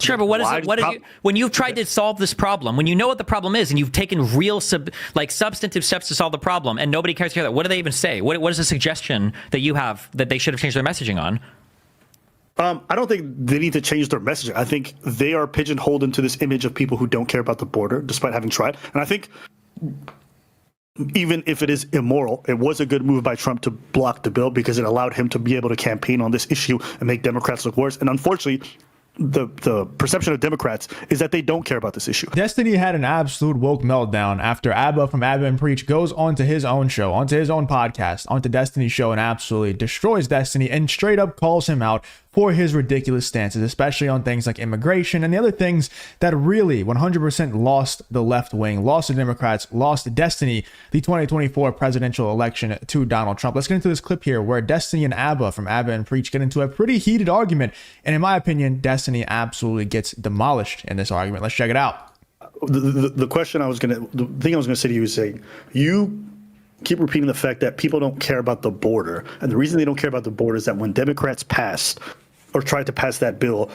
Sure, but what is it? What have you, when you've tried to solve this problem, when you know what the problem is, and you've taken real substantive steps to solve the problem, and nobody cares to hear that? What do they even say? What is a suggestion that you have that they should have changed their messaging on? I don't think they need to change their messaging. I think they are pigeonholed into this image of people who don't care about the border, despite having tried. And I think even if it is immoral, it was a good move by Trump to block the bill because it allowed him to be able to campaign on this issue and make Democrats look worse. And unfortunately, the perception of Democrats is that they don't care about this issue. Destiny had an absolute woke meltdown after Abba from Abba and Preach goes onto his own show, onto his own podcast, onto Destiny's show, and absolutely destroys Destiny and straight up calls him out for his ridiculous stances, especially on things like immigration and the other things that really 100% lost the left wing, lost the Democrats, lost Destiny, the 2024 presidential election to Donald Trump. Let's get into this clip here where Destiny and Abba from Abba and Preach get into a pretty heated argument. And in my opinion, Destiny absolutely gets demolished in this argument. Let's check it out. The thing I was gonna say to you is saying, you keep repeating the fact that people don't care about the border. And the reason they don't care about the border is that when Democrats passed or tried to pass that bill,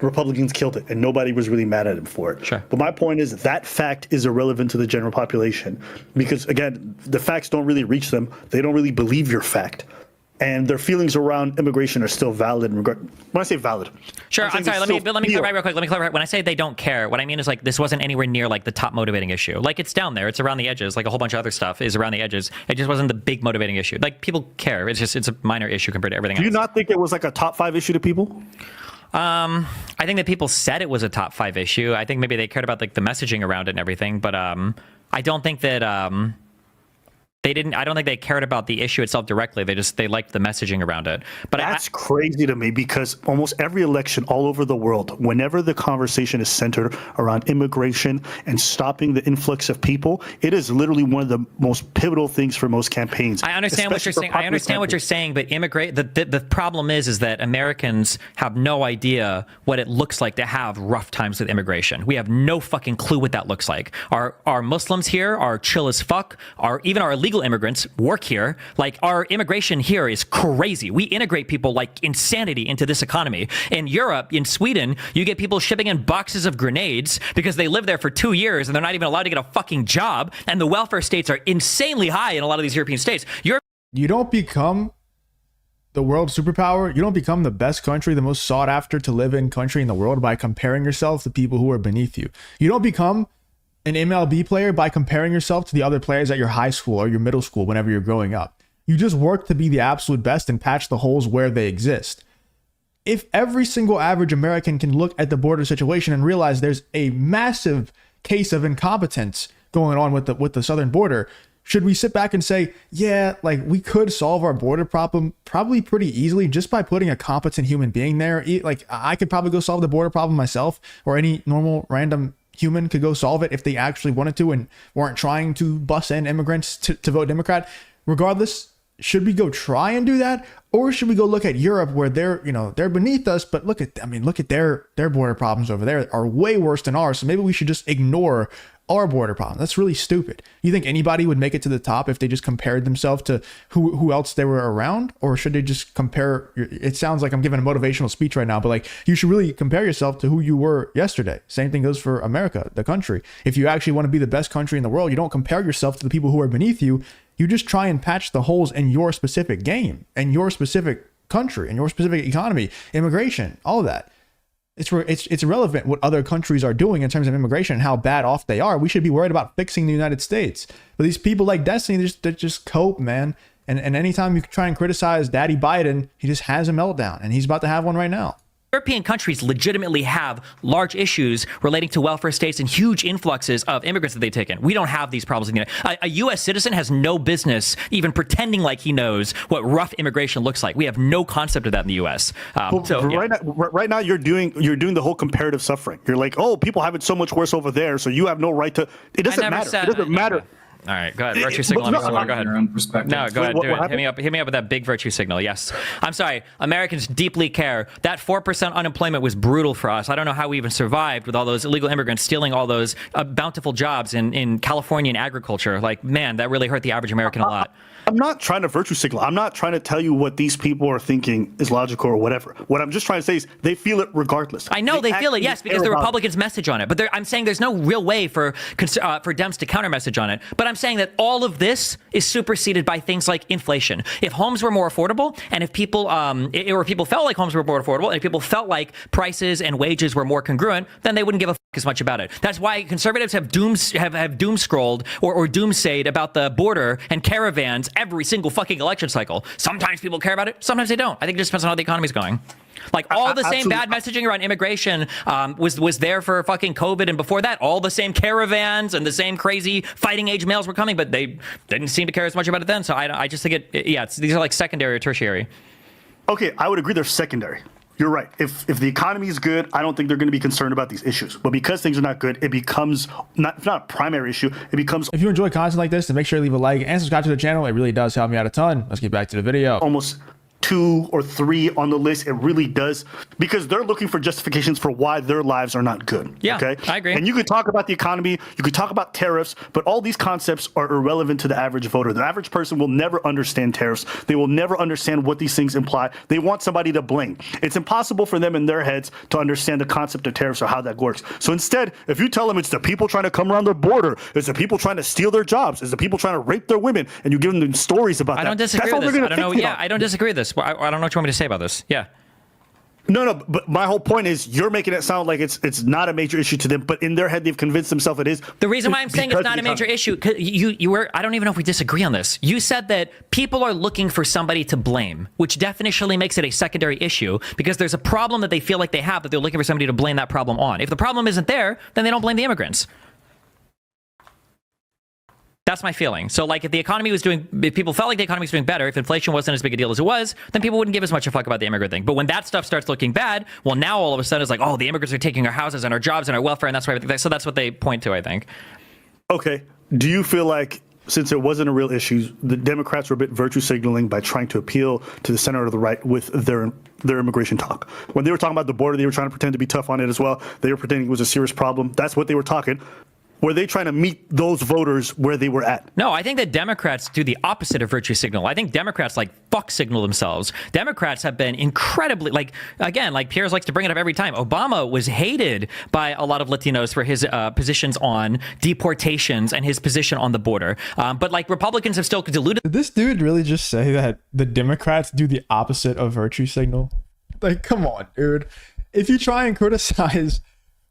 Republicans killed it and nobody was really mad at him for it. Sure. But my point is that fact is irrelevant to the general population because, again, the facts don't really reach them. They don't really believe your fact. And their feelings around immigration are still valid. When I say valid, sure. I'm sorry. Let me clarify real quick. Let me clarify. When I say they don't care, what I mean is like this wasn't anywhere near like the top motivating issue. Like it's down there. It's around the edges. Like a whole bunch of other stuff is around the edges. It just wasn't the big motivating issue. Like people care. It's a minor issue compared to everything else. Do you not think it was like a top 5 issue to people? I think that people said it was a top 5 issue. I think maybe they cared about like the messaging around it and everything. But I don't think that. I don't think they cared about the issue itself directly. They liked the messaging around it. But that's crazy to me because almost every election all over the world, whenever the conversation is centered around immigration and stopping the influx of people, it is literally one of the most pivotal things for most campaigns. I understand what you're saying. I understand what you're saying, but the problem is that Americans have no idea what it looks like to have rough times with immigration. We have no fucking clue what that looks like. Our Muslims here are chill as fuck. Even our illegal immigrants work here. Like our immigration here is crazy. We integrate people like insanity into this economy. In Europe, in Sweden, you get people shipping in boxes of grenades because they live there for 2 years and they're not even allowed to get a fucking job. And the welfare states are insanely high in a lot of these European states. You don't become the world superpower. You don't become the best country, the most sought after to live in country in the world by comparing yourself to people who are beneath you. You don't become an MLB player by comparing yourself to the other players at your high school or your middle school whenever you're growing up. You just work to be the absolute best and patch the holes where they exist. If every single average American can look at the border situation and realize there's a massive case of incompetence going on with the southern border, should we sit back and say, yeah, like we could solve our border problem probably pretty easily just by putting a competent human being there? Like I could probably go solve the border problem myself, or any normal random human could go solve it if they actually wanted to and weren't trying to bus in immigrants to vote Democrat. Regardless, should we go try and do that, or should we go look at Europe where they're beneath us, but look at their border problems over there are way worse than ours, so maybe we should just ignore our border problem. That's really stupid. You think anybody would make it to the top if they just compared themselves to who else they were around? Or should they just compare? It sounds like I'm giving a motivational speech right now, but like you should really compare yourself to who you were yesterday. Same thing goes for America, the country. If you actually want to be the best country in the world, you don't compare yourself to the people who are beneath you. You just try and patch the holes in your specific game and your specific country and your specific economy, immigration, all of that. It's irrelevant what other countries are doing in terms of immigration and how bad off they are. We should be worried about fixing the United States. But these people like Destiny, they just cope, man. And anytime you try and criticize Daddy Biden, he just has a meltdown, and he's about to have one right now. European countries legitimately have large issues relating to welfare states and huge influxes of immigrants that they take in. We don't have these problems in the United States. A U.S. citizen has no business even pretending like he knows what rough immigration looks like. We have no concept of that in the U.S. Right now, you're doing the whole comparative suffering. You're like, oh, people have it so much worse over there, so you have no right to. It doesn't matter. It doesn't matter. All right, go ahead. Virtue signal. Go ahead. Your own perspective. No, go ahead. Do it. Hit me up with that big virtue signal. Yes. I'm sorry. Americans deeply care. That 4% unemployment was brutal for us. I don't know how we even survived with all those illegal immigrants stealing all those bountiful jobs in California and agriculture. Like, man, that really hurt the average American a lot. I'm not trying to virtue signal. I'm not trying to tell you what these people are thinking is logical or whatever. What I'm just trying to say is they feel it regardless. I know they feel it, yes, because the Republicans message on it. But I'm saying there's no real way for Dems to counter message on it. But I'm saying that all of this is superseded by things like inflation. If homes were more affordable, and if people or people felt like homes were more affordable, and if people felt like prices and wages were more congruent, then they wouldn't give a fuck as much about it. That's why conservatives have doom scrolled or doomsayed about the border and caravans every single fucking election cycle. Sometimes people care about it, sometimes they don't. I think it just depends on how the economy's going. Like all the same bad messaging around immigration was there for fucking COVID, and before that, all the same caravans and the same crazy fighting age males were coming, but they didn't seem to care as much about it then. So I just think these are like secondary or tertiary. Okay, I would agree they're secondary. You're right. If the economy is good, I don't think they're going to be concerned about these issues. But because things are not good, it becomes not a primary issue. It becomes. If you enjoy content like this, then make sure to leave a like and subscribe to the channel. It really does help me out a ton. Let's get back to the video. Almost 2 or 3 on the list. It really does, because they're looking for justifications for why their lives are not good. Yeah, okay? I agree. And you could talk about the economy, you could talk about tariffs, but all these concepts are irrelevant to the average voter. The average person will never understand tariffs. They will never understand what these things imply. They want somebody to blame. It's impossible for them in their heads to understand the concept of tariffs or how that works. So instead, if you tell them it's the people trying to come around their border, it's the people trying to steal their jobs, it's the people trying to rape their women, and you give them stories about that. I don't disagree with this. I don't know. Yeah, I don't disagree with this. I don't know what you want me to say about this. Yeah. No, but my whole point is you're making it sound like it's not a major issue to them, but in their head they've convinced themselves it is. The reason why I'm saying it's not a major issue, you were, I don't even know if we disagree on this. You said that people are looking for somebody to blame, which definitionally makes it a secondary issue, because there's a problem that they feel like they have that they're looking for somebody to blame that problem on. If the problem isn't there, then they don't blame the immigrants. That's my feeling. So, like, if people felt like the economy was doing better, if inflation wasn't as big a deal as it was, then people wouldn't give as much a fuck about the immigrant thing. But when that stuff starts looking bad, well, now all of a sudden it's like, oh, the immigrants are taking our houses and our jobs and our welfare, and that's why. So that's what they point to, I think. Okay. Do you feel like, since it wasn't a real issue, the Democrats were a bit virtue signaling by trying to appeal to the center of the right with their immigration talk? When they were talking about the border, they were trying to pretend to be tough on it as well. They were pretending it was a serious problem. That's what they were talking. Were they trying to meet those voters where they were at? No, I think that Democrats do the opposite of virtue signal. I think Democrats fuck signal themselves. Democrats have been incredibly, like Piers likes to bring it up every time. Obama was hated by a lot of Latinos for his positions on deportations and his position on the border. But Republicans have still diluted. Did this dude really just say that the Democrats do the opposite of virtue signal? Like, come on, dude. If you try and criticize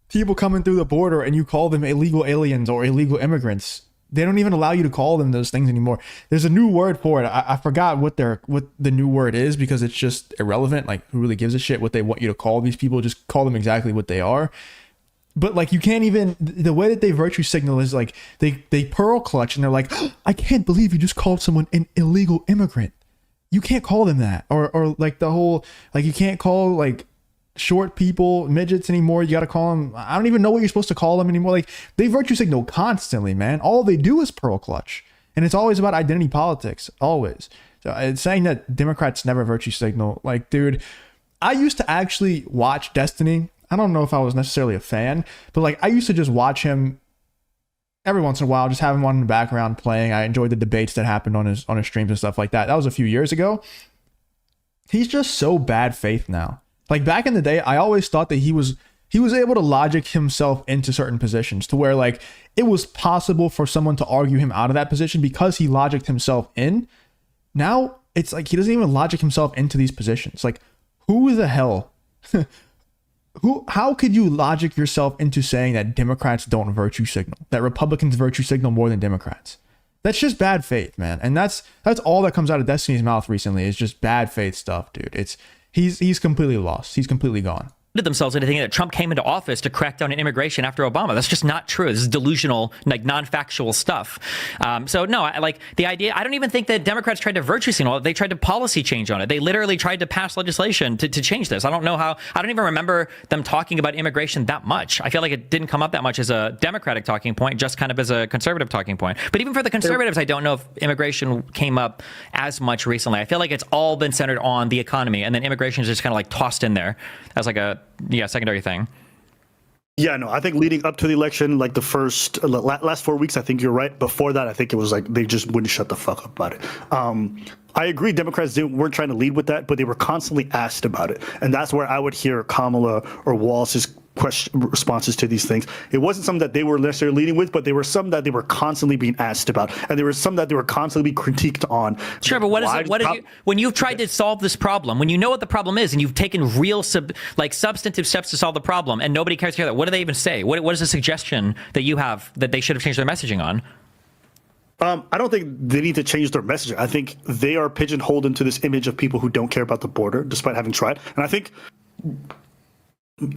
people coming through the border and you call them illegal aliens or illegal immigrants, they don't even allow you to call them those things anymore. There's a new word for it. I forgot what the new word is, because it's just irrelevant. Like, who really gives a shit what they want you to call these people? Just call them exactly what they are. But you can't even, the way that they virtue signal is they pearl clutch and they're like, oh, I can't believe you just called someone an illegal immigrant. You can't call them that. Or the whole, you can't call short people midgets anymore. You got to call them, I don't even know what you're supposed to call them anymore. They virtue signal constantly, man. All they do is pearl clutch, and it's always about identity politics, always. So it's saying that Democrats never virtue signal. Dude, I used to actually watch Destiny. I don't know if I was necessarily a fan, but I used to just watch him every once in a while, just have him on in the background playing. I enjoyed the debates that happened on his streams and stuff like that. That was a few years ago. He's just so bad faith now. Back in the day, I always thought that he was able to logic himself into certain positions to where it was possible for someone to argue him out of that position because he logicked himself in. Now it's he doesn't even logic himself into these positions. Who the hell how could you logic yourself into saying that Democrats don't virtue signal, that Republicans virtue signal more than Democrats? That's just bad faith, man. And that's all that comes out of Destiny's mouth recently is just bad faith stuff, dude. He's completely lost. He's completely gone. Themselves into thinking that Trump came into office to crack down on immigration after Obama. That's just not true. This is delusional, non-factual stuff. So no, the idea, I don't even think that Democrats tried to virtue signal. They tried to policy change on it. They literally tried to pass legislation to change this. I don't know how. I don't even remember them talking about immigration that much. I feel like it didn't come up that much as a Democratic talking point, just kind of as a conservative talking point. But even for the conservatives, I don't know if immigration came up as much recently. I feel like it's all been centered on the economy, and then immigration is just kind of tossed in there as a secondary thing. Yeah, no, I think leading up to the election, like the first last 4 weeks, I think you're right. Before that, I think it was like they just wouldn't shut the fuck up about it. I agree, Democrats weren't trying to lead with that, but they were constantly asked about it, and that's where I would hear Kamala or Wallace's responses to these things. It wasn't something that they were necessarily leading with, but they were some that they were constantly being asked about, and there was some that they were constantly being critiqued on. Sure, but what is it? What is you, when you've tried to solve this problem, when you know what the problem is, and you've taken real substantive steps to solve the problem, and nobody cares to hear that? What do they even say? What is a suggestion that you have that they should have changed their messaging on? I don't think they need to change their messaging. I think they are pigeonholed into this image of people who don't care about the border, despite having tried. And I think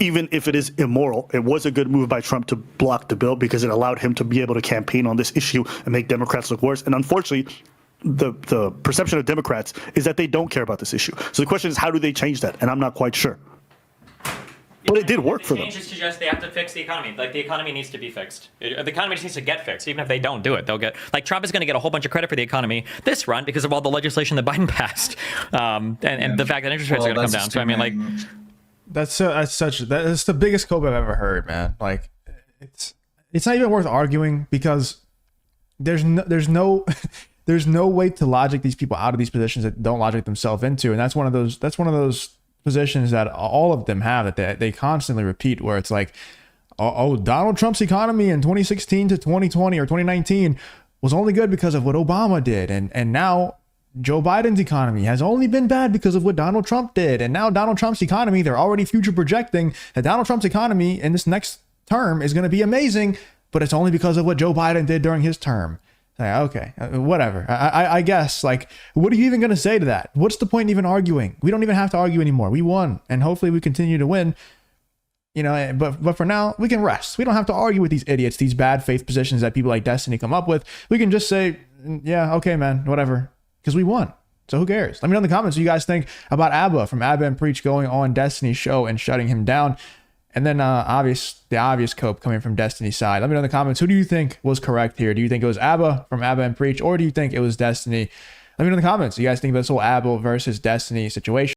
even if it is immoral, it was a good move by Trump to block the bill because it allowed him to be able to campaign on this issue and make Democrats look worse. And unfortunately, the perception of Democrats is that they don't care about this issue. So the question is, how do they change that? And I'm not quite sure. But it did work for them. Changes suggest they have to fix the economy. Like, the economy needs to be fixed. The economy just needs to get fixed. Even if they don't do it, they'll get, like, Trump is going to get a whole bunch of credit for the economy this run because of all the legislation that Biden passed, and the fact that interest rates are going to come down. So I mean, like, that's the biggest cope I've ever heard, man. Like, it's not even worth arguing because there's no way to logic these people out of these positions that don't logic themselves into, and that's one of those positions that all of them have that they constantly repeat, where it's like, oh, Donald Trump's economy in 2016 to 2020 or 2019 was only good because of what Obama did, and now Joe Biden's economy has only been bad because of what Donald Trump did, and now Donald Trump's economy, they're already future projecting that Donald Trump's economy in this next term is going to be amazing, but it's only because of what Joe Biden did during his term. Okay, whatever. I guess, like, what are you even going to say to that? What's the point in even arguing? We don't even have to argue anymore. We won, and hopefully we continue to win. You know, but for now, we can rest. We don't have to argue with these idiots, these bad faith positions that people like Destiny come up with. We can just say, yeah, okay, man, whatever, because we won. So who cares? Let me know in the comments what you guys think about Abba from Abba and Preach going on Destiny's show and shutting him down. And then the obvious cope coming from Destiny's side. Let me know in the comments, who do you think was correct here? Do you think it was Abba from Abba and Preach, or do you think it was Destiny? Let me know in the comments what you guys think about this whole Abba versus Destiny situation.